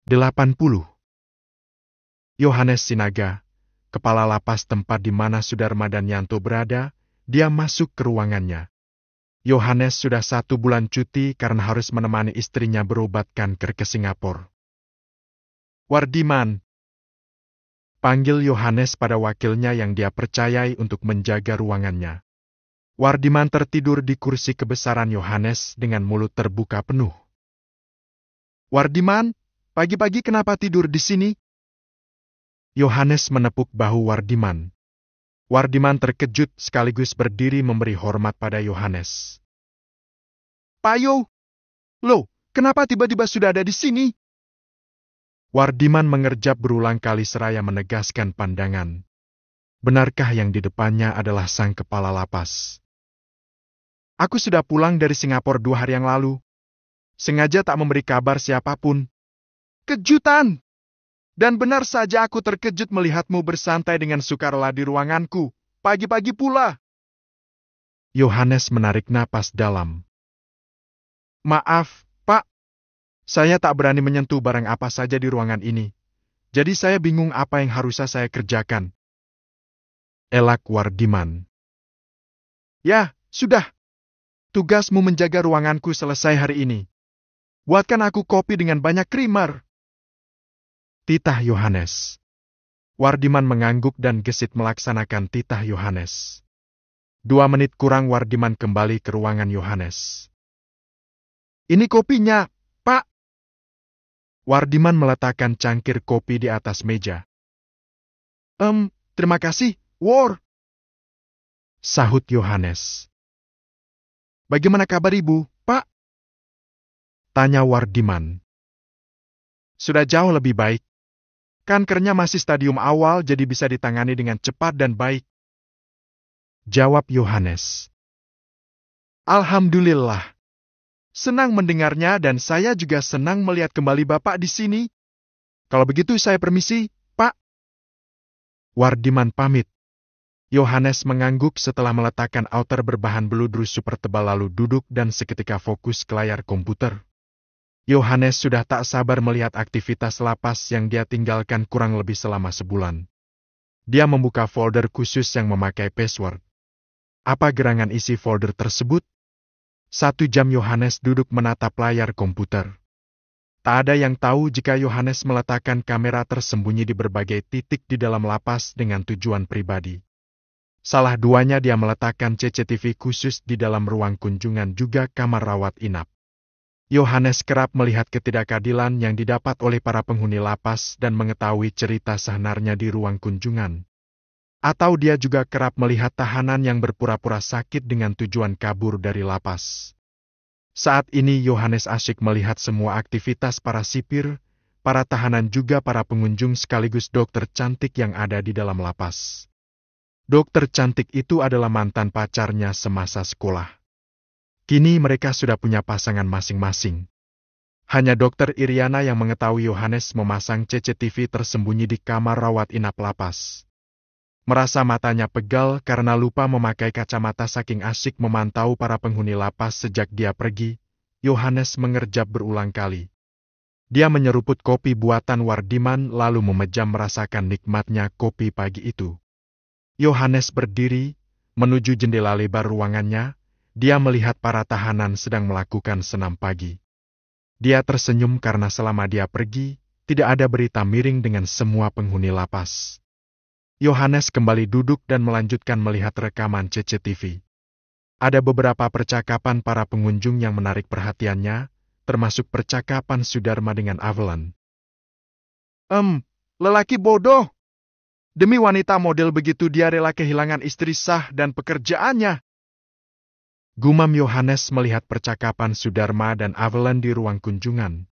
80. Yohanes Sinaga, kepala lapas tempat di mana Sudarma dan Yanto berada, dia masuk ke ruangannya. Yohanes sudah 1 bulan cuti karena harus menemani istrinya berobat kanker ke Singapura. Wardiman. Panggil Yohanes pada wakilnya yang dia percayai untuk menjaga ruangannya. Wardiman tertidur di kursi kebesaran Yohanes dengan mulut terbuka penuh. Wardiman, pagi-pagi kenapa tidur di sini? Yohanes menepuk bahu Wardiman. Wardiman terkejut sekaligus berdiri memberi hormat pada Yohanes. Payo, loh, kenapa tiba-tiba sudah ada di sini? Wardiman mengerjap berulang kali seraya menegaskan pandangan. Benarkah yang di depannya adalah sang kepala lapas? Aku sudah pulang dari Singapura 2 hari yang lalu. Sengaja tak memberi kabar siapapun. Kejutan! Dan benar saja aku terkejut melihatmu bersantai dengan sukarela di ruanganku, pagi-pagi pula. Yohanes menarik napas dalam. Maaf, Pak. Saya tak berani menyentuh barang apa saja di ruangan ini. Jadi saya bingung apa yang harus saya kerjakan. Elak Wardiman. Ya, sudah. Tugasmu menjaga ruanganku selesai hari ini. Buatkan aku kopi dengan banyak krimer. Titah Yohanes. Wardiman mengangguk dan gesit melaksanakan titah Yohanes. 2 menit kurang Wardiman kembali ke ruangan Yohanes. Ini kopinya, Pak. Wardiman meletakkan cangkir kopi di atas meja. Terima kasih, War. Sahut Yohanes. Bagaimana kabar ibu, Pak? Tanya Wardiman. Sudah jauh lebih baik. Kankernya masih stadium awal jadi bisa ditangani dengan cepat dan baik. Jawab Yohanes. Alhamdulillah. Senang mendengarnya dan saya juga senang melihat kembali Bapak di sini. Kalau begitu saya permisi, Pak. Wardiman pamit. Yohanes mengangguk setelah meletakkan outer berbahan beludru super tebal lalu duduk dan seketika fokus ke layar komputer. Yohanes sudah tak sabar melihat aktivitas lapas yang dia tinggalkan kurang lebih selama sebulan. Dia membuka folder khusus yang memakai password. Apa gerangan isi folder tersebut? 1 jam Yohanes duduk menatap layar komputer. Tak ada yang tahu jika Yohanes meletakkan kamera tersembunyi di berbagai titik di dalam lapas dengan tujuan pribadi. Salah duanya dia meletakkan CCTV khusus di dalam ruang kunjungan juga kamar rawat inap. Yohanes kerap melihat ketidakadilan yang didapat oleh para penghuni lapas dan mengetahui cerita sebenarnya di ruang kunjungan. Atau dia juga kerap melihat tahanan yang berpura-pura sakit dengan tujuan kabur dari lapas. Saat ini Yohanes asyik melihat semua aktivitas para sipir, para tahanan juga para pengunjung sekaligus dokter cantik yang ada di dalam lapas. Dokter cantik itu adalah mantan pacarnya semasa sekolah. Kini mereka sudah punya pasangan masing-masing. Hanya Dokter Iriana yang mengetahui Yohanes memasang CCTV tersembunyi di kamar rawat inap lapas. Merasa matanya pegal karena lupa memakai kacamata saking asyik memantau para penghuni lapas sejak dia pergi, Yohanes mengerjap berulang kali. Dia menyeruput kopi buatan Wardiman lalu memejam merasakan nikmatnya kopi pagi itu. Yohanes berdiri, menuju jendela lebar ruangannya. Dia melihat para tahanan sedang melakukan senam pagi. Dia tersenyum karena selama dia pergi, tidak ada berita miring dengan semua penghuni lapas. Yohanes kembali duduk dan melanjutkan melihat rekaman CCTV. Ada beberapa percakapan para pengunjung yang menarik perhatiannya, termasuk percakapan Sudarma dengan Avalon. Lelaki bodoh. Demi wanita model begitu dia rela kehilangan istri sah dan pekerjaannya. Gumam Yohanes melihat percakapan Sudarma dan Avalon di ruang kunjungan.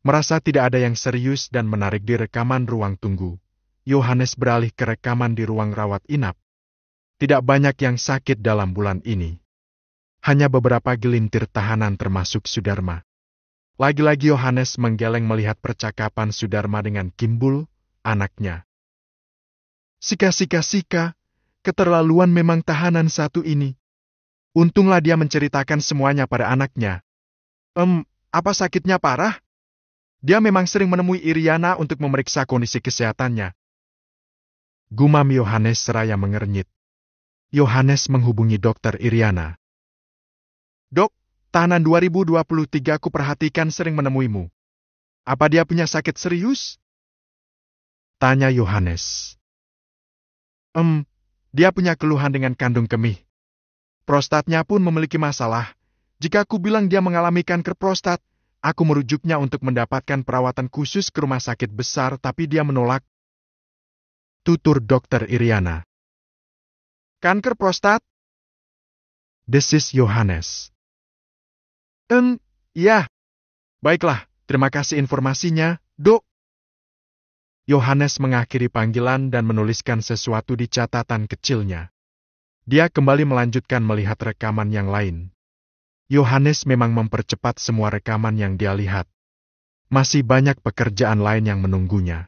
Merasa tidak ada yang serius dan menarik di rekaman ruang tunggu, Yohanes beralih ke rekaman di ruang rawat inap. Tidak banyak yang sakit dalam bulan ini. Hanya beberapa gelintir tahanan termasuk Sudarma. Lagi-lagi Yohanes menggeleng melihat percakapan Sudarma dengan Kimbul, anaknya. Sika, keterlaluan memang tahanan satu ini. Untunglah dia menceritakan semuanya pada anaknya. Apa sakitnya parah? Dia memang sering menemui Iriana untuk memeriksa kondisi kesehatannya. Gumam Yohanes seraya mengernyit. Yohanes menghubungi Dokter Iriana. Dok, tahanan 2023 ku perhatikan sering menemuimu. Apa dia punya sakit serius? Tanya Yohanes. Dia punya keluhan dengan kandung kemih. Prostatnya pun memiliki masalah. Jika aku bilang dia mengalami kanker prostat, aku merujuknya untuk mendapatkan perawatan khusus ke rumah sakit besar, tapi dia menolak. Tutur Dokter Iriana. Kanker prostat? Desis Yohanes. Ya. Baiklah, terima kasih informasinya, Dok. Yohanes mengakhiri panggilan dan menuliskan sesuatu di catatan kecilnya. Dia kembali melanjutkan melihat rekaman yang lain. Yohanes memang mempercepat semua rekaman yang dia lihat. Masih banyak pekerjaan lain yang menunggunya.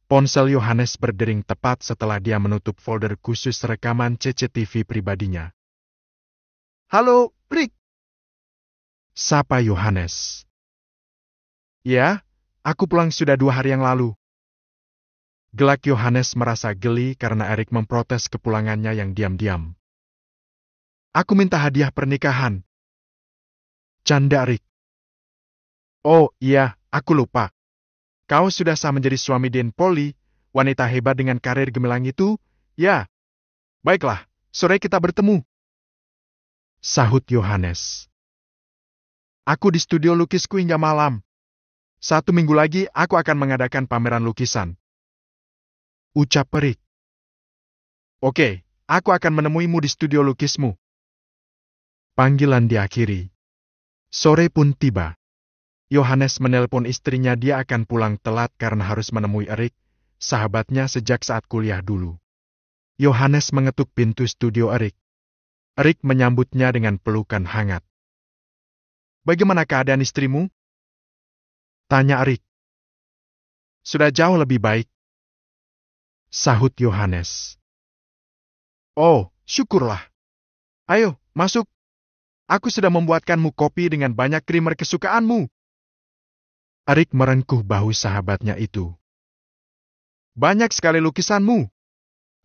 Ponsel Yohanes berdering tepat setelah dia menutup folder khusus rekaman CCTV pribadinya. Halo, Rick. Sapa Yohanes. Ya, aku pulang sudah 2 hari yang lalu. Gelak Yohanes merasa geli karena Erik memprotes kepulangannya yang diam-diam. Aku minta hadiah pernikahan. Canda Rick. Oh iya, aku lupa. Kau sudah sah menjadi suami Dean Polly, wanita hebat dengan karir gemilang itu, ya. Baiklah, sore kita bertemu. Sahut Yohanes. Aku di studio lukisku hingga malam. 1 minggu lagi aku akan mengadakan pameran lukisan. Ucap Rick. Oke, aku akan menemuimu di studio lukismu. Panggilan diakhiri. Sore pun tiba. Yohanes menelpon istrinya dia akan pulang telat karena harus menemui Erik, sahabatnya sejak saat kuliah dulu. Yohanes mengetuk pintu studio Erik. Erik menyambutnya dengan pelukan hangat. Bagaimana keadaan istrimu? Tanya Erik. Sudah jauh lebih baik. Sahut Yohanes. Oh, syukurlah. Ayo, masuk. Aku sudah membuatkanmu kopi dengan banyak krimer kesukaanmu. Erik merengkuh bahu sahabatnya itu. Banyak sekali lukisanmu.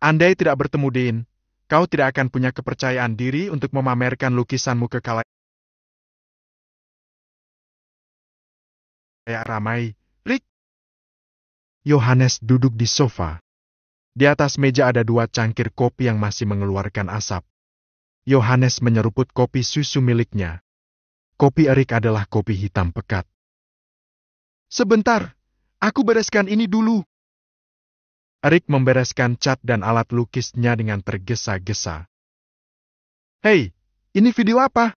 Andai tidak bertemu Dean, kau tidak akan punya kepercayaan diri untuk memamerkan lukisanmu ke khalayak ramai. Rick. Yohanes duduk di sofa. Di atas meja ada 2 cangkir kopi yang masih mengeluarkan asap. Yohanes menyeruput kopi susu miliknya. Kopi Erik adalah kopi hitam pekat. Sebentar, aku bereskan ini dulu. Erik membereskan cat dan alat lukisnya dengan tergesa-gesa. Hei, ini video apa?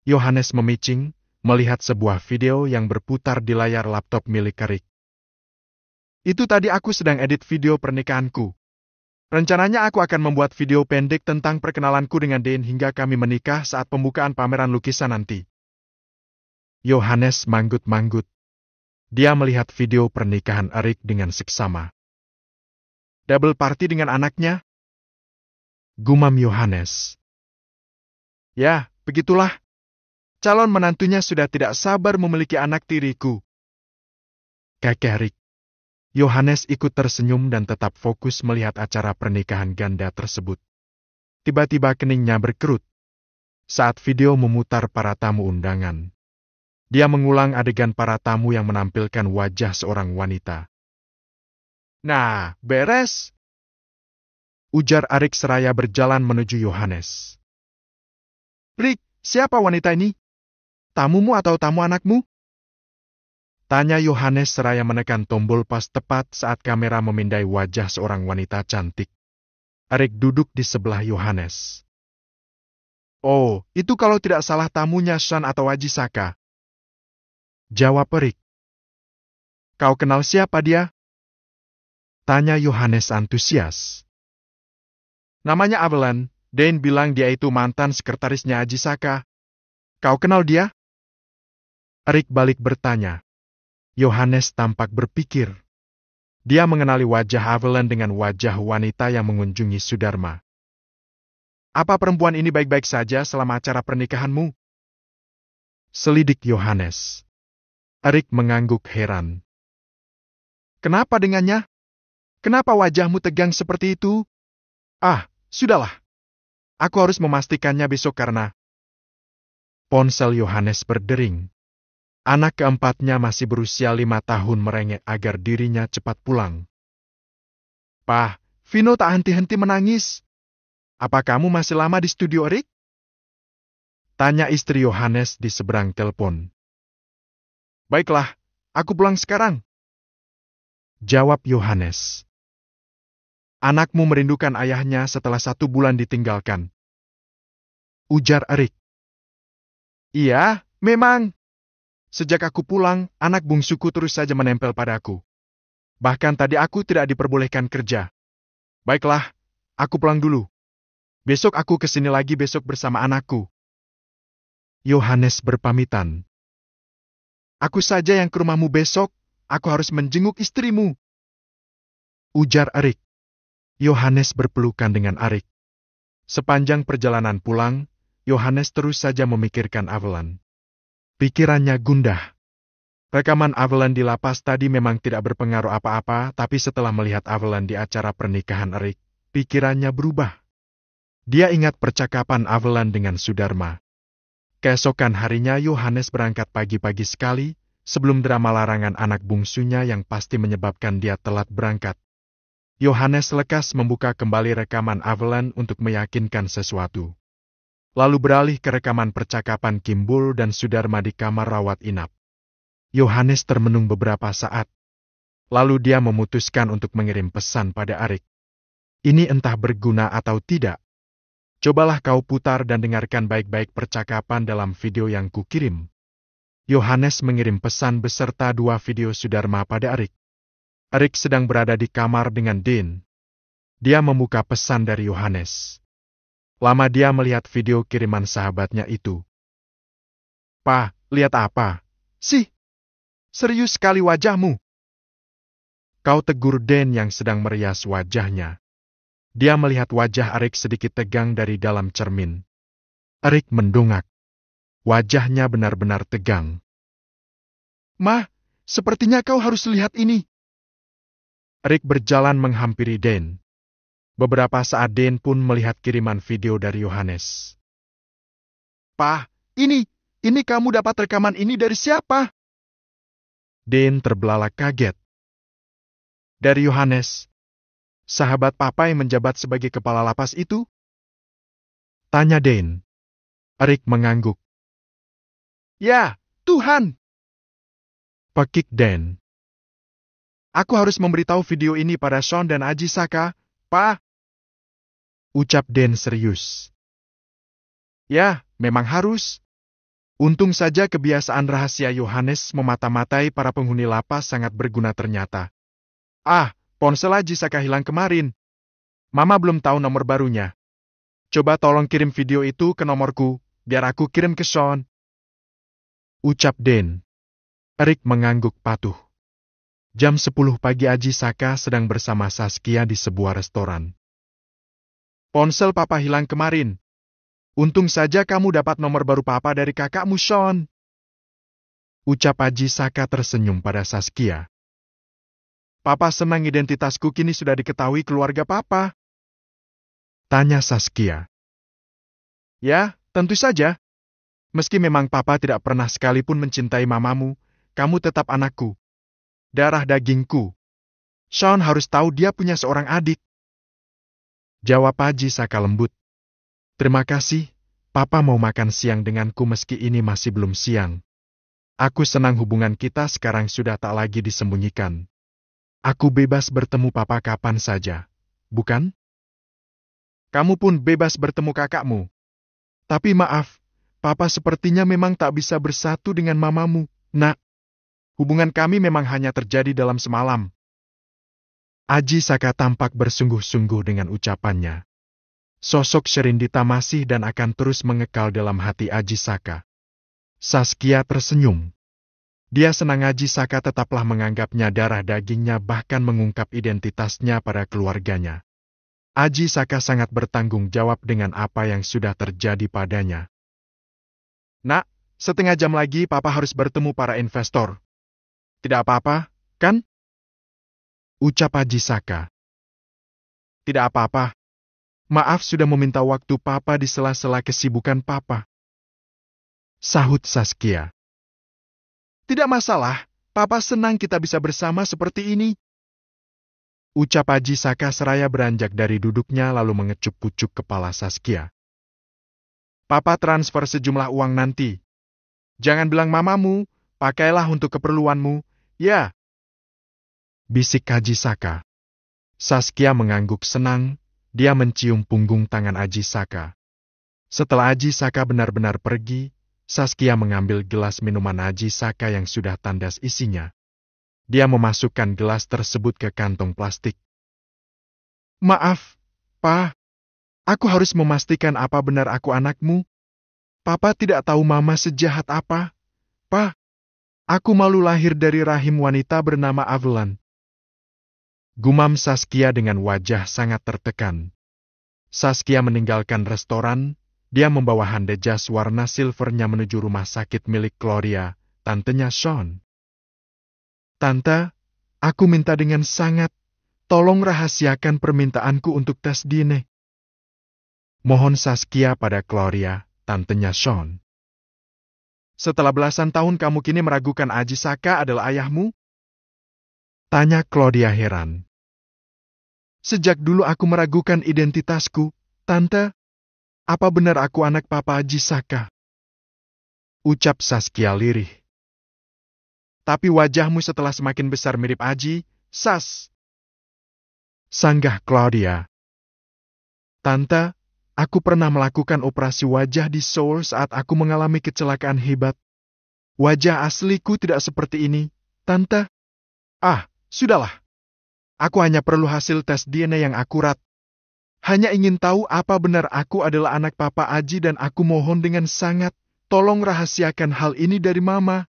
Yohanes memicing, melihat sebuah video yang berputar di layar laptop milik Erik. Itu tadi aku sedang edit video pernikahanku. Rencananya aku akan membuat video pendek tentang perkenalanku dengan Dean hingga kami menikah saat pembukaan pameran lukisan nanti. Yohanes manggut-manggut. Dia melihat video pernikahan Erik dengan seksama. Double party dengan anaknya? Gumam Yohanes. Ya, begitulah. Calon menantunya sudah tidak sabar memiliki anak tiriku. Kakek Erik. Yohanes ikut tersenyum dan tetap fokus melihat acara pernikahan ganda tersebut. Tiba-tiba keningnya berkerut. Saat video memutar para tamu undangan. Dia mengulang adegan para tamu yang menampilkan wajah seorang wanita. Nah, beres. Ujar Erik seraya berjalan menuju Yohanes. Rick, siapa wanita ini? Tamumu atau tamu anakmu? Tanya Yohanes seraya menekan tombol pas tepat saat kamera memindai wajah seorang wanita cantik. Erik duduk di sebelah Yohanes. Oh, itu kalau tidak salah tamunya Sean atau Ajisaka. Jawab Erik. Kau kenal siapa dia? Tanya Yohanes antusias. Namanya Avelan, Dean bilang dia itu mantan sekretarisnya Ajisaka. Kau kenal dia? Erik balik bertanya. Yohanes tampak berpikir. Dia mengenali wajah Avelan dengan wajah wanita yang mengunjungi Sudharma. Apa perempuan ini baik-baik saja selama acara pernikahanmu? Selidik Yohanes. Erik mengangguk heran. Kenapa dengannya? Kenapa wajahmu tegang seperti itu? Ah, sudahlah. Aku harus memastikannya besok karena... Ponsel Yohanes berdering. Anak keempatnya masih berusia 5 tahun merengek agar dirinya cepat pulang. Pak, Vino tak henti-henti menangis. Apa kamu masih lama di studio, Erik? Tanya istri Yohanes di seberang telepon. Baiklah, aku pulang sekarang. Jawab Yohanes. Anakmu merindukan ayahnya setelah 1 bulan ditinggalkan. Ujar Erik. Iya, memang. Sejak aku pulang, anak bungsuku terus saja menempel padaku. Bahkan tadi aku tidak diperbolehkan kerja. Baiklah, aku pulang dulu. Besok aku kesini lagi besok bersama anakku. Yohanes berpamitan. Aku saja yang ke rumahmu besok, aku harus menjenguk istrimu. Ujar Erik. Yohanes berpelukan dengan Erik. Sepanjang perjalanan pulang, Yohanes terus saja memikirkan Avelan. Pikirannya gundah. Rekaman Avelan di lapas tadi memang tidak berpengaruh apa-apa, tapi setelah melihat Avelan di acara pernikahan Erik, pikirannya berubah. Dia ingat percakapan Avelan dengan Sudarma. Keesokan harinya Yohanes berangkat pagi-pagi sekali, sebelum drama larangan anak bungsunya yang pasti menyebabkan dia telat berangkat. Yohanes lekas membuka kembali rekaman Avelan untuk meyakinkan sesuatu. Lalu beralih ke rekaman percakapan Kimbul dan Sudarma di kamar rawat inap. Yohanes termenung beberapa saat. Lalu dia memutuskan untuk mengirim pesan pada Erik. Ini entah berguna atau tidak. Cobalah kau putar dan dengarkan baik-baik percakapan dalam video yang kukirim. Yohanes mengirim pesan beserta 2 video Sudarma pada Erik. Erik sedang berada di kamar dengan Dean. Dia membuka pesan dari Yohanes. Lama dia melihat video kiriman sahabatnya itu. Pa, lihat apa? Sih, serius sekali wajahmu. Kau tegur Dan yang sedang merias wajahnya. Dia melihat wajah Erik sedikit tegang dari dalam cermin. Erik mendongak. Wajahnya benar-benar tegang. Ma, sepertinya kau harus lihat ini. Erik berjalan menghampiri Dan. Beberapa saat Dan pun melihat kiriman video dari Yohanes. Pa, ini kamu dapat rekaman ini dari siapa? Dan terbelalak kaget. Dari Yohanes. Sahabat papa yang menjabat sebagai kepala lapas itu? Tanya Dan. Erik mengangguk. Ya, Tuhan! Pekik Dan. Aku harus memberitahu video ini pada Sean dan Aji Saka, Pa. Ucap Dan serius. Ya, memang harus. Untung saja kebiasaan rahasia Yohanes memata-matai para penghuni lapas sangat berguna ternyata. Ah, ponsel Aji Saka hilang kemarin. Mama belum tahu nomor barunya. Coba tolong kirim video itu ke nomorku, biar aku kirim ke Sean. Ucap Dan. Erik mengangguk patuh. Jam 10 pagi Aji Saka sedang bersama Saskia di sebuah restoran. Ponsel papa hilang kemarin. Untung saja kamu dapat nomor baru papa dari kakakmu Sean. Ucap Aji Saka tersenyum pada Saskia. Papa senang identitasku kini sudah diketahui keluarga papa. Tanya Saskia. Ya, tentu saja. Meski memang papa tidak pernah sekalipun mencintai mamamu, kamu tetap anakku. Darah dagingku. Sean harus tahu dia punya seorang adik. Jawab Aji Saka lembut. Terima kasih, papa mau makan siang denganku meski ini masih belum siang. Aku senang hubungan kita sekarang sudah tak lagi disembunyikan. Aku bebas bertemu papa kapan saja, bukan? Kamu pun bebas bertemu kakakmu. Tapi maaf, papa sepertinya memang tak bisa bersatu dengan mamamu, nak. Hubungan kami memang hanya terjadi dalam semalam. Aji Saka tampak bersungguh-sungguh dengan ucapannya. Sosok Sherindita masih dan akan terus mengekal dalam hati Aji Saka. Saskia tersenyum. Dia senang Aji Saka tetaplah menganggapnya darah dagingnya bahkan mengungkap identitasnya pada keluarganya. Aji Saka sangat bertanggung jawab dengan apa yang sudah terjadi padanya. Nak, setengah jam lagi papa harus bertemu para investor. Tidak apa-apa, kan? Ucap Haji Saka. Tidak apa-apa. Maaf sudah meminta waktu Papa di sela-sela kesibukan Papa. Sahut Saskia. Tidak masalah, Papa senang kita bisa bersama seperti ini. Ucap Haji Saka seraya beranjak dari duduknya lalu mengecup-kucup kepala Saskia. Papa transfer sejumlah uang nanti. Jangan bilang mamamu, pakailah untuk keperluanmu, ya. Bisik Haji Saka. Saskia mengangguk senang, dia mencium punggung tangan Haji Saka. Setelah Haji Saka benar-benar pergi, Saskia mengambil gelas minuman Haji Saka yang sudah tandas isinya. Dia memasukkan gelas tersebut ke kantong plastik. Maaf, Pa. Aku harus memastikan apa benar aku anakmu. Papa tidak tahu Mama sejahat apa. Pa, aku malu lahir dari rahim wanita bernama Avelan. Gumam Saskia dengan wajah sangat tertekan. Saskia meninggalkan restoran, dia membawa hande jas warna silvernya menuju rumah sakit milik Gloria, tantenya Sean. Tante, aku minta dengan sangat, tolong rahasiakan permintaanku untuk tes DNA. Mohon Saskia pada Gloria, tantenya Sean. Setelah belasan tahun kamu kini meragukan Haji Saka adalah ayahmu? Tanya Claudia heran. Sejak dulu aku meragukan identitasku, Tante. Apa benar aku anak Papa Haji Saka? Ucap Saskia lirih. Tapi wajahmu setelah semakin besar mirip Haji, Sas. Sanggah Claudia. Tante, aku pernah melakukan operasi wajah di Seoul saat aku mengalami kecelakaan hebat. Wajah asliku tidak seperti ini, Tante. Ah, sudahlah. Aku hanya perlu hasil tes DNA yang akurat. Hanya ingin tahu apa benar aku adalah anak Papa Haji dan aku mohon dengan sangat, tolong rahasiakan hal ini dari Mama.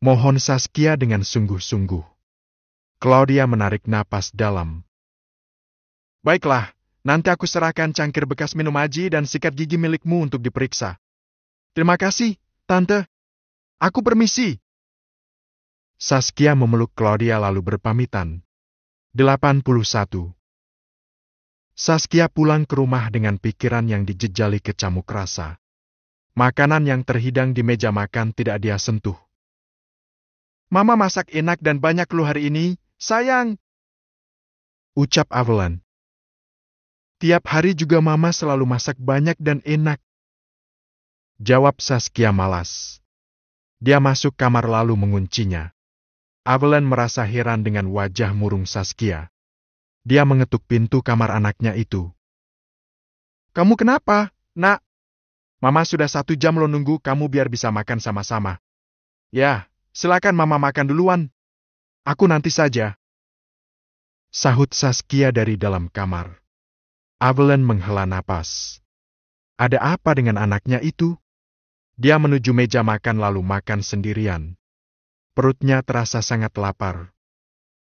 Mohon Saskia dengan sungguh-sungguh. Claudia menarik napas dalam. Baiklah, nanti aku serahkan cangkir bekas minum Haji dan sikat gigi milikmu untuk diperiksa. Terima kasih, Tante. Aku permisi. Saskia memeluk Claudia lalu berpamitan. 81. Saskia pulang ke rumah dengan pikiran yang dijejali kecamuk rasa. Makanan yang terhidang di meja makan tidak dia sentuh. Mama masak enak dan banyak lu hari ini, sayang. Ucap Avelan. Tiap hari juga Mama selalu masak banyak dan enak. Jawab Saskia malas. Dia masuk kamar lalu menguncinya. Avelan merasa heran dengan wajah murung Saskia. Dia mengetuk pintu kamar anaknya itu. Kamu kenapa, Nak? Mama sudah 1 jam lo nunggu kamu biar bisa makan sama-sama. Ya, silakan Mama makan duluan. Aku nanti saja. Sahut Saskia dari dalam kamar. Avelan menghela napas. Ada apa dengan anaknya itu? Dia menuju meja makan lalu makan sendirian. Perutnya terasa sangat lapar.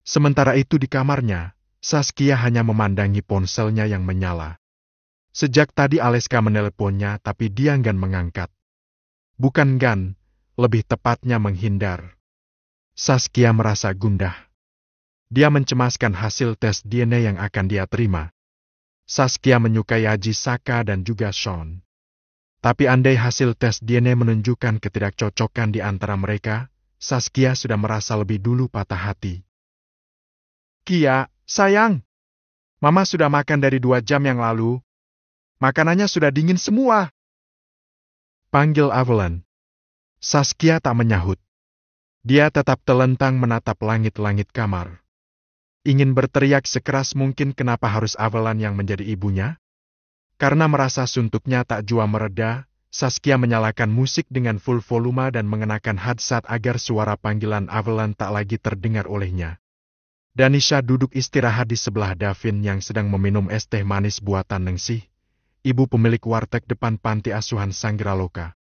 Sementara itu di kamarnya, Saskia hanya memandangi ponselnya yang menyala. Sejak tadi Aleska menelponnya tapi dia enggan mengangkat. Bukan enggan, lebih tepatnya menghindar. Saskia merasa gundah. Dia mencemaskan hasil tes DNA yang akan dia terima. Saskia menyukai Haji Saka dan juga Sean. Tapi andai hasil tes DNA menunjukkan ketidakcocokan di antara mereka, Saskia sudah merasa lebih dulu patah hati. Kia, sayang. Mama sudah makan dari 2 jam yang lalu. Makanannya sudah dingin semua. Panggil Avelan. Saskia tak menyahut. Dia tetap telentang menatap langit-langit kamar. Ingin berteriak sekeras mungkin kenapa harus Avelan yang menjadi ibunya? Karena merasa suntuknya tak jua mereda, Saskia menyalakan musik dengan full volume dan mengenakan headset agar suara panggilan Avelan tak lagi terdengar olehnya. Danisha duduk istirahat di sebelah Davin yang sedang meminum es teh manis buatan Nengsih, ibu pemilik warteg depan panti asuhan Sanggera Loka.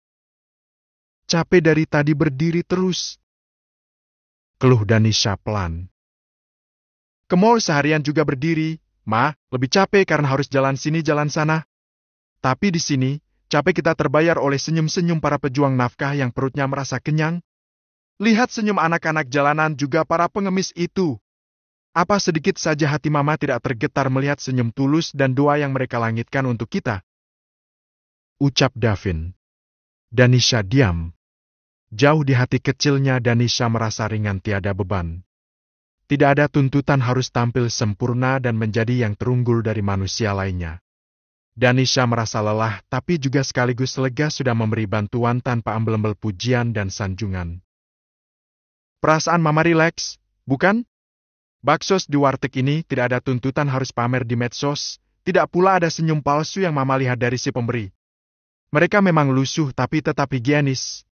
Capek dari tadi berdiri terus. Keluh Danisha pelan. Ke mall seharian juga berdiri, Ma, lebih capek karena harus jalan sini jalan sana. Tapi di sini, capek kita terbayar oleh senyum-senyum para pejuang nafkah yang perutnya merasa kenyang. Lihat senyum anak-anak jalanan juga para pengemis itu. Apa sedikit saja hati Mama tidak tergetar melihat senyum tulus dan doa yang mereka langitkan untuk kita? Ucap Davin. Danisha diam. Jauh di hati kecilnya Danisha merasa ringan tiada beban. Tidak ada tuntutan harus tampil sempurna dan menjadi yang terunggul dari manusia lainnya. Danisha merasa lelah tapi juga sekaligus lega sudah memberi bantuan tanpa embel-embel pujian dan sanjungan. Perasaan Mama rileks, bukan? Baksos di warteg ini tidak ada tuntutan harus pamer di medsos, tidak pula ada senyum palsu yang Mama lihat dari si pemberi. Mereka memang lusuh tapi tetap higienis.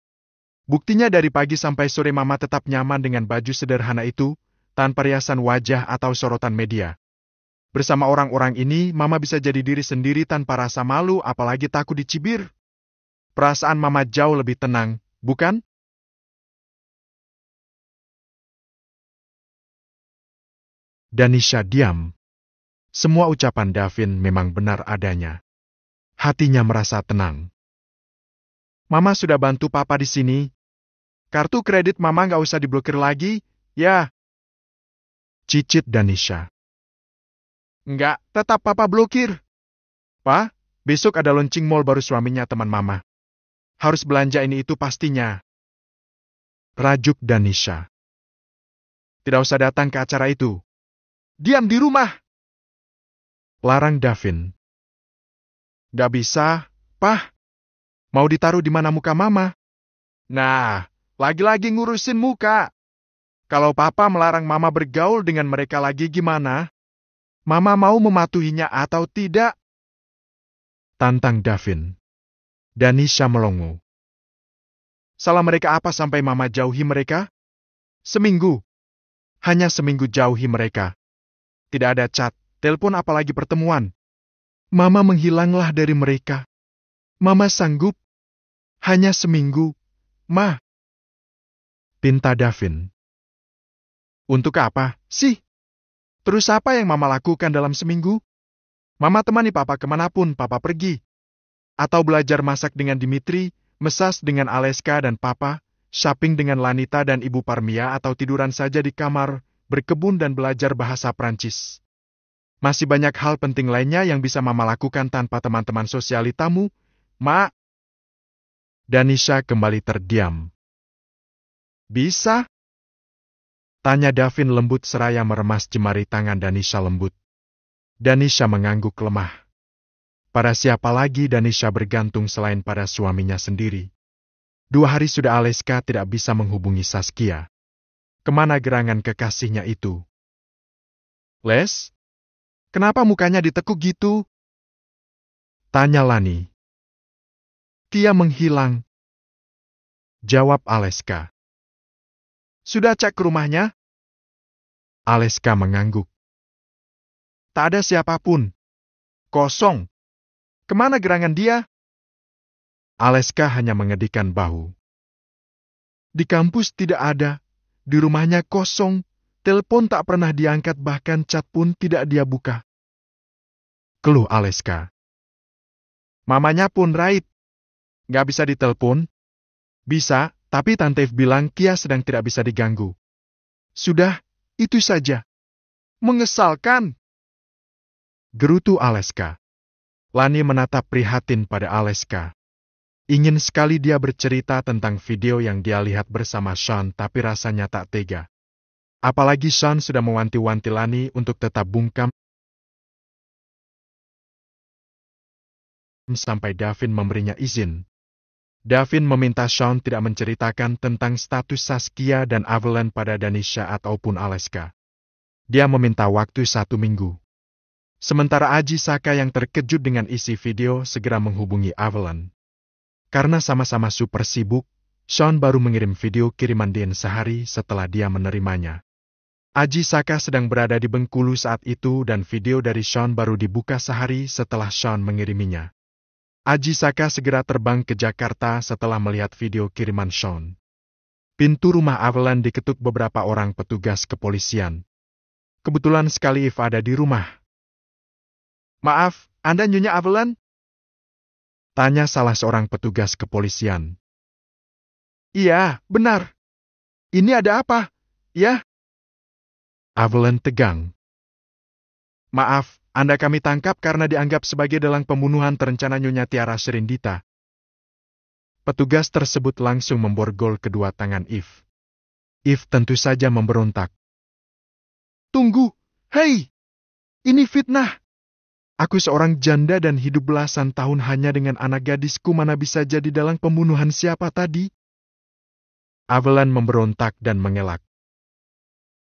Buktinya dari pagi sampai sore Mama tetap nyaman dengan baju sederhana itu, tanpa riasan wajah atau sorotan media. Bersama orang-orang ini, Mama bisa jadi diri sendiri tanpa rasa malu apalagi takut dicibir. Perasaan Mama jauh lebih tenang, bukan? Danisha diam. Semua ucapan Davin memang benar adanya. Hatinya merasa tenang. Mama sudah bantu Papa di sini. Kartu kredit Mama nggak usah diblokir lagi, ya? Cicit Danisha. Enggak, tetap Papa blokir. Pa, besok ada launching mall baru suaminya teman Mama. Harus belanja ini itu pastinya. Rajuk Danisha. Tidak usah datang ke acara itu. Diam di rumah. Larang Davin. Gak bisa, Pah. Mau ditaruh di mana muka Mama? Nah, lagi-lagi ngurusin muka. Kalau Papa melarang Mama bergaul dengan mereka lagi gimana? Mama mau mematuhinya atau tidak? Tantang Davin. Danisha melongo. Salah mereka apa sampai Mama jauhi mereka? Seminggu. Hanya seminggu jauhi mereka. Tidak ada chat, telepon apalagi pertemuan. Mama menghilanglah dari mereka. Mama sanggup. Hanya seminggu. Ma. Pinta Davin. Untuk apa sih? Terus apa yang Mama lakukan dalam seminggu? Mama temani Papa kemanapun Papa pergi. Atau belajar masak dengan Dimitri, mesas dengan Aleska dan Papa, shopping dengan Lanita dan Ibu Parmia atau tiduran saja di kamar, berkebun dan belajar bahasa Prancis. Masih banyak hal penting lainnya yang bisa Mama lakukan tanpa teman-teman sosialitamu, Ma. Danisha kembali terdiam. Bisa? Tanya Davin lembut seraya meremas jemari tangan Danisha lembut. Danisha mengangguk lemah. Pada siapa lagi Danisha bergantung selain pada suaminya sendiri? 2 hari sudah Aleska tidak bisa menghubungi Saskia. Kemana gerangan kekasihnya itu? Les? Kenapa mukanya ditekuk gitu? Tanya Lani. Dia menghilang. Jawab Aleska. Sudah cek ke rumahnya? Aleska mengangguk. Tak ada siapapun. Kosong. Kemana gerangan dia? Aleska hanya mengedikkan bahu. Di kampus tidak ada. Di rumahnya kosong. Telepon tak pernah diangkat bahkan chat pun tidak dia buka. Keluh Aleska. Mamanya pun raib. Gak bisa ditelepon? Bisa, tapi Tante Eve bilang Kia sedang tidak bisa diganggu. Sudah, itu saja. Mengesalkan. Gerutu Aleska. Lani menatap prihatin pada Aleska. Ingin sekali dia bercerita tentang video yang dia lihat bersama Sean tapi rasanya tak tega. Apalagi Sean sudah mewanti-wanti Lani untuk tetap bungkam sampai Davin memberinya izin. Davin meminta Sean tidak menceritakan tentang status Saskia dan Evelyn pada Danisha ataupun Aleska. Dia meminta waktu 1 minggu. Sementara Aji Saka yang terkejut dengan isi video segera menghubungi Evelyn. Karena sama-sama super sibuk, Sean baru mengirim video kiriman Dean sehari setelah dia menerimanya. Aji Saka sedang berada di Bengkulu saat itu dan video dari Sean baru dibuka sehari setelah Sean mengiriminya. Aji Saka segera terbang ke Jakarta setelah melihat video kiriman Sean. Pintu rumah Evelyn diketuk beberapa orang petugas kepolisian. Kebetulan sekali Eve ada di rumah. Maaf, Anda Nyonya Evelyn? Tanya salah seorang petugas kepolisian. Iya, benar. Ini ada apa? Ya? Evelyn tegang. Maaf, Anda kami tangkap karena dianggap sebagai dalang pembunuhan terencana Nyonya Tiara Sherindita. Petugas tersebut langsung memborgol kedua tangan Eve. Eve tentu saja memberontak. Tunggu, hei! Ini fitnah! Aku seorang janda dan hidup belasan tahun hanya dengan anak gadisku, mana bisa jadi dalang pembunuhan siapa tadi? Evelyn memberontak dan mengelak.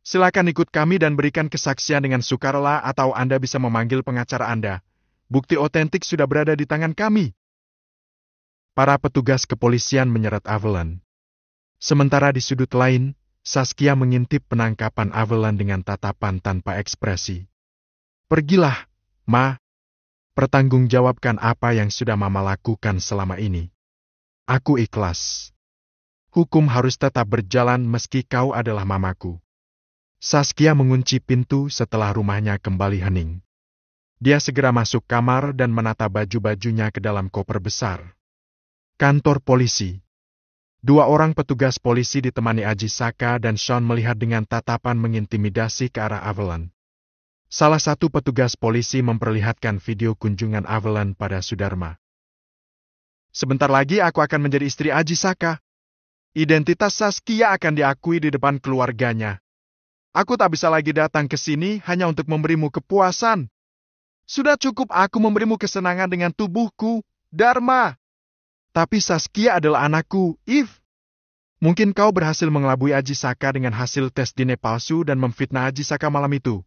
Silakan ikut kami dan berikan kesaksian dengan sukarela atau Anda bisa memanggil pengacara Anda. Bukti otentik sudah berada di tangan kami. Para petugas kepolisian menyeret Evelyn. Sementara di sudut lain, Saskia mengintip penangkapan Evelyn dengan tatapan tanpa ekspresi. Pergilah, Ma. Pertanggungjawabkan apa yang sudah Mama lakukan selama ini. Aku ikhlas. Hukum harus tetap berjalan meski kau adalah mamaku. Saskia mengunci pintu setelah rumahnya kembali hening. Dia segera masuk kamar dan menata baju-bajunya ke dalam koper besar. Kantor polisi. 2 orang petugas polisi ditemani Aji Saka dan Sean melihat dengan tatapan mengintimidasi ke arah Evelyn. Salah satu petugas polisi memperlihatkan video kunjungan Evelyn pada Sudarma. Sebentar lagi aku akan menjadi istri Aji Saka. Identitas Saskia akan diakui di depan keluarganya. Aku tak bisa lagi datang ke sini hanya untuk memberimu kepuasan. Sudah cukup aku memberimu kesenangan dengan tubuhku, Dharma. Tapi Saskia adalah anakku, Eve. Mungkin kau berhasil mengelabui Aji Saka dengan hasil tes DNA palsu dan memfitnah Aji Saka malam itu.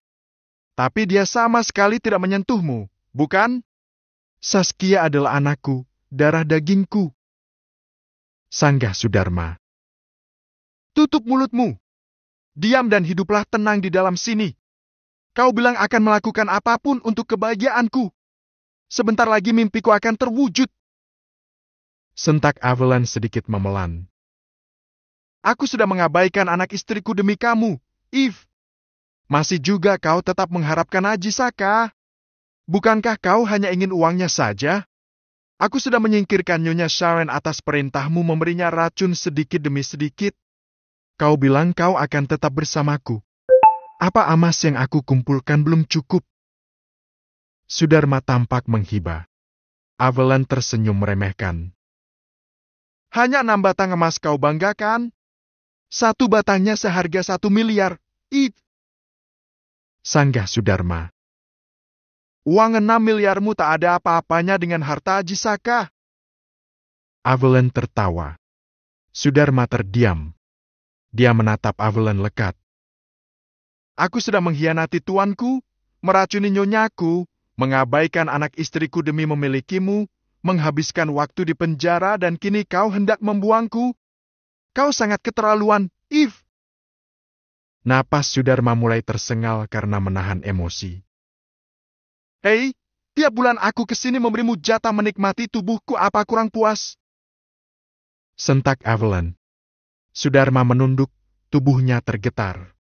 Tapi dia sama sekali tidak menyentuhmu, bukan? Saskia adalah anakku, darah dagingku. Sanggah Sudarma. Tutup mulutmu. Diam dan hiduplah tenang di dalam sini. Kau bilang akan melakukan apapun untuk kebahagiaanku. Sebentar lagi mimpiku akan terwujud. Sentak Evelyn sedikit memelan. Aku sudah mengabaikan anak istriku demi kamu, Eve. Masih juga kau tetap mengharapkan Aji Saka? Bukankah kau hanya ingin uangnya saja? Aku sudah menyingkirkan Nyonya Sharon atas perintahmu memberinya racun sedikit demi sedikit. Kau bilang kau akan tetap bersamaku. Apa emas yang aku kumpulkan belum cukup? Sudarma tampak menghibah. Evelyn tersenyum meremehkan. Hanya 6 batang emas kau banggakan? 1 batangnya seharga 1 miliar, Eve. Sanggah Sudarma. Uang 6 miliarmu tak ada apa-apanya dengan harta Aji Saka. Evelyn tertawa. Sudarma terdiam. Dia menatap Evelyn lekat. Aku sudah mengkhianati tuanku, meracuni nyonyaku, mengabaikan anak istriku demi memilikimu, menghabiskan waktu di penjara dan kini kau hendak membuangku. Kau sangat keterlaluan, Eve. Napas Sudarma mulai tersengal karena menahan emosi. Hei, tiap bulan aku kesini memberimu jatah menikmati tubuhku, apa kurang puas? Sentak Evelyn. Sudarma menunduk, tubuhnya tergetar.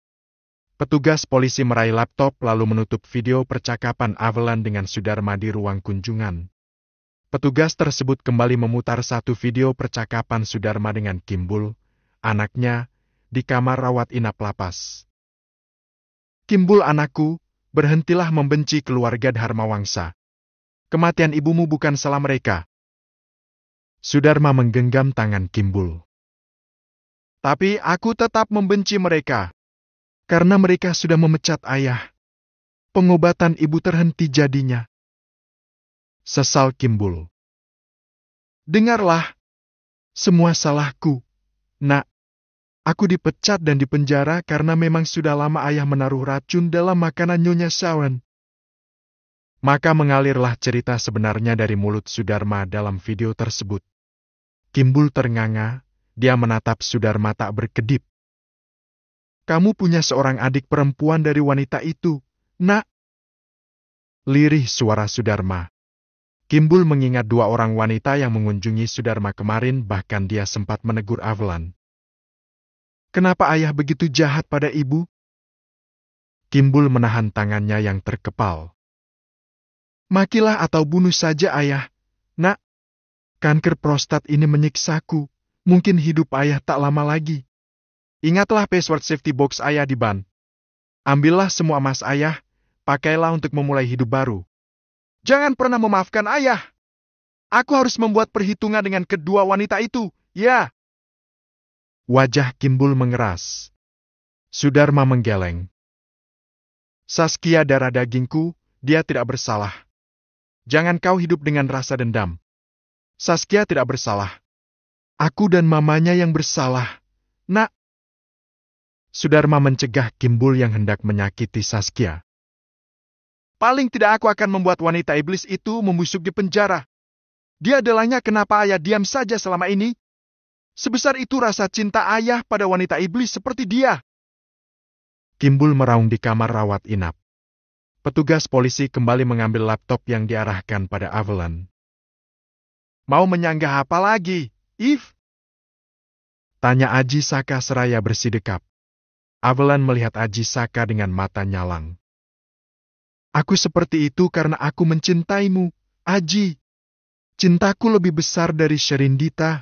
Petugas polisi meraih laptop lalu menutup video percakapan Evelyn dengan Sudarma di ruang kunjungan. Petugas tersebut kembali memutar satu video percakapan Sudarma dengan Kimbul, anaknya, di kamar rawat inap lapas. Kimbul anakku, berhentilah membenci keluarga Dharmawangsa. Kematian ibumu bukan salah mereka. Sudarma menggenggam tangan Kimbul. Tapi aku tetap membenci mereka. Karena mereka sudah memecat ayah. Pengobatan ibu terhenti jadinya. Sesal Kimbul. Dengarlah. Semua salahku, Nak. Aku dipecat dan dipenjara karena memang sudah lama ayah menaruh racun dalam makanan Nyonya Sharon. Maka mengalirlah cerita sebenarnya dari mulut Sudarma dalam video tersebut. Kimbul ternganga, dia menatap Sudarma tak berkedip. Kamu punya seorang adik perempuan dari wanita itu, Nak. Lirih suara Sudarma. Kimbul mengingat 2 orang wanita yang mengunjungi Sudarma kemarin, bahkan dia sempat menegur Evelyn. Kenapa ayah begitu jahat pada ibu? Kimbul menahan tangannya yang terkepal. Makilah atau bunuh saja ayah, Nak. Kanker prostat ini menyiksaku. Mungkin hidup ayah tak lama lagi. Ingatlah password safety box ayah di ban. Ambillah semua emas ayah, pakailah untuk memulai hidup baru. Jangan pernah memaafkan ayah. Aku harus membuat perhitungan dengan kedua wanita itu, ya. Wajah Kimbul mengeras. Sudarma menggeleng. Saskia darah dagingku, dia tidak bersalah. Jangan kau hidup dengan rasa dendam. Saskia tidak bersalah. Aku dan mamanya yang bersalah, Nak. Sudarma mencegah Kimbul yang hendak menyakiti Saskia. Paling tidak aku akan membuat wanita iblis itu membusuk di penjara. Dia adalahnya kenapa ayah diam saja selama ini. Sebesar itu rasa cinta ayah pada wanita iblis seperti dia. Kimbul meraung di kamar rawat inap. Petugas polisi kembali mengambil laptop yang diarahkan pada Avalon. Mau menyanggah apa lagi, If? Tanya Aji Saka seraya bersidekap. Avalon melihat Aji Saka dengan mata nyalang. Aku seperti itu karena aku mencintaimu, Aji. Cintaku lebih besar dari Sherindita.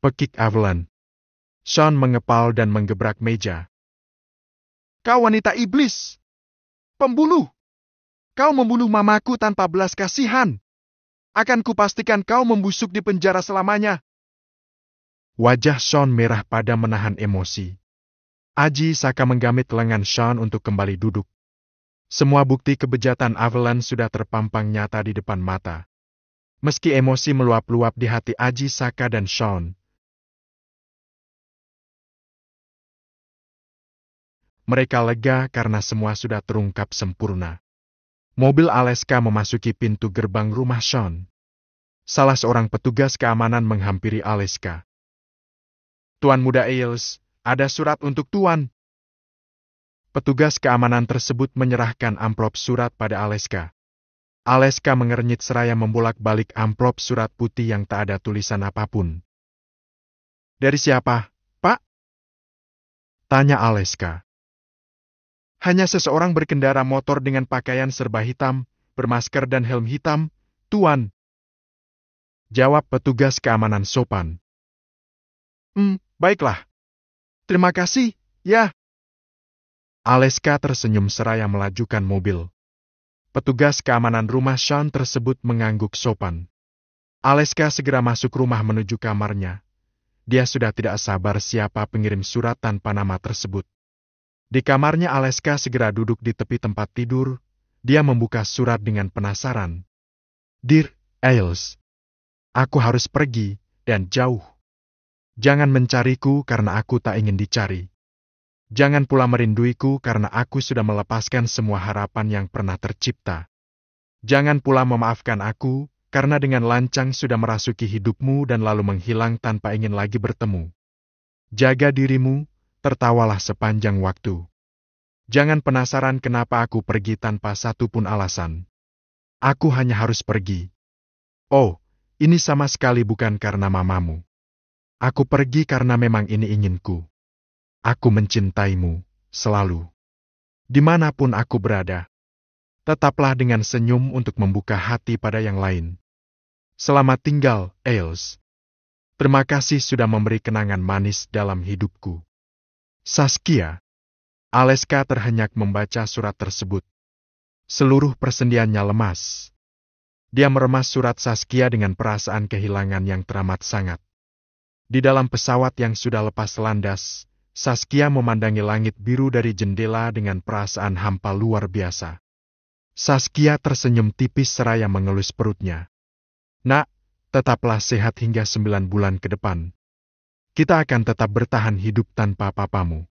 Pekik Avalon. Sean mengepal dan menggebrak meja. Kau wanita iblis. Pembunuh. Kau membunuh mamaku tanpa belas kasihan. Akan kupastikan kau membusuk di penjara selamanya. Wajah Sean merah pada menahan emosi. Aji Saka menggamit lengan Sean untuk kembali duduk. Semua bukti kebejatan Avalon sudah terpampang nyata di depan mata. Meski emosi meluap-luap di hati Aji Saka dan Sean, mereka lega karena semua sudah terungkap sempurna. Mobil Aleska memasuki pintu gerbang rumah Sean. Salah seorang petugas keamanan menghampiri Aleska. Tuan Muda Ailes, ada surat untuk Tuan. Petugas keamanan tersebut menyerahkan amplop surat pada Aleska. Aleska mengernyit seraya membolak-balik amplop surat putih yang tak ada tulisan apapun. Dari siapa, Pak? Tanya Aleska. Hanya seseorang berkendara motor dengan pakaian serba hitam, bermasker dan helm hitam, Tuan. Jawab petugas keamanan sopan. Baiklah. Terima kasih, ya. Aleska tersenyum seraya melajukan mobil. Petugas keamanan rumah Sean tersebut mengangguk sopan. Aleska segera masuk rumah menuju kamarnya. Dia sudah tidak sabar siapa pengirim surat tanpa nama tersebut. Di kamarnya Aleska segera duduk di tepi tempat tidur. Dia membuka surat dengan penasaran. Dear Ailes, aku harus pergi dan jauh. Jangan mencariku karena aku tak ingin dicari. Jangan pula merinduiku karena aku sudah melepaskan semua harapan yang pernah tercipta. Jangan pula memaafkan aku karena dengan lancang sudah merasuki hidupmu dan lalu menghilang tanpa ingin lagi bertemu. Jaga dirimu, tertawalah sepanjang waktu. Jangan penasaran kenapa aku pergi tanpa satu pun alasan. Aku hanya harus pergi. Oh, ini sama sekali bukan karena mamamu. Aku pergi karena memang ini inginku. Aku mencintaimu, selalu. Dimanapun aku berada. Tetaplah dengan senyum untuk membuka hati pada yang lain. Selamat tinggal, Ailes. Terima kasih sudah memberi kenangan manis dalam hidupku. Saskia. Aleska terhenyak membaca surat tersebut. Seluruh persendiannya lemas. Dia meremas surat Saskia dengan perasaan kehilangan yang teramat sangat. Di dalam pesawat yang sudah lepas landas, Saskia memandangi langit biru dari jendela dengan perasaan hampa luar biasa. Saskia tersenyum tipis seraya mengelus perutnya. Nak, tetaplah sehat hingga 9 bulan ke depan. Kita akan tetap bertahan hidup tanpa papamu.